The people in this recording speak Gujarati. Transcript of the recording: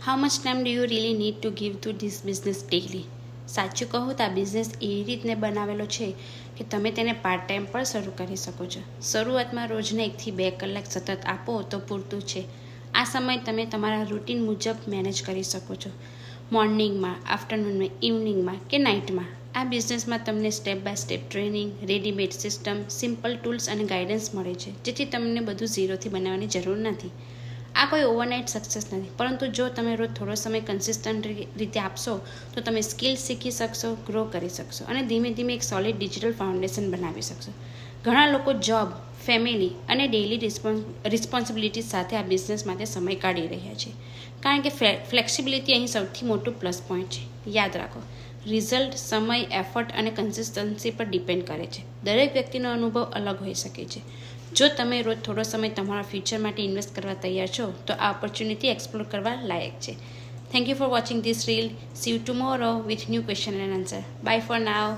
How much time do you really need to give two this business daily? સાચું કહું તો આ બિઝનેસ એવી રીતને બનાવેલો છે કે તમે તેને પાર્ટ ટાઈમ પણ શરૂ કરી શકો છો. શરૂઆતમાં રોજના 1 થી 2 કલાક સતત આપો તો પૂરતું છે. આ સમય તમે તમારા રૂટીન મુજબ મેનેજ કરી શકો છો. મોર્નિંગમાં, આફ્ટરનૂનમાં, ઇવનિંગમાં કે નાઇટમાં. આ બિઝનેસમાં તમને step by step training, readymade system, simple tools અને ગાઈડન્સ મળે છે, જેથી તમને બધું ઝીરોથી બનાવવાની જરૂર નથી. આ કોઈ ઓવરનાઇટ સક્સેસ નથી, પરંતુ જો તમે રોજ થોડો સમય કન્સિસ્ટન્ટ રીતે આપશો તો તમે સ્કિલ શીખી શકશો, ગ્રો કરી શકશો અને ધીમે ધીમે એક સોલિડ ડિજિટલ ફાઉન્ડેશન બનાવી શકશો. ઘણા લોકો જોબ, ફેમિલી અને ડેઇલી રિસ્પોન્સિબિલિટી સાથે આ બિઝનેસ માટે સમય કાઢી રહ્યા છે, કારણ કે ફ્લેક્સિબિલિટી અહીં સૌથી મોટું પ્લસ પોઈન્ટ છે. યાદ રાખો, રિઝલ્ટ સમય, એફર્ટ અને કન્સિસ્ટન્સી પર ડિપેન્ડ કરે છે. દરેક વ્યક્તિનો અનુભવ અલગ હોઈ શકે છે. જો તમે રોજ થોડો સમય તમારા ફ્યુચર માટે ઇન્વેસ્ટ કરવા તૈયાર છો તો આ ઓપોર્ચ્યુનિટી એક્સપ્લોર કરવા લાયક છે. Thank you for watching this reel. See you tomorrow with new question and answer. Bye for now.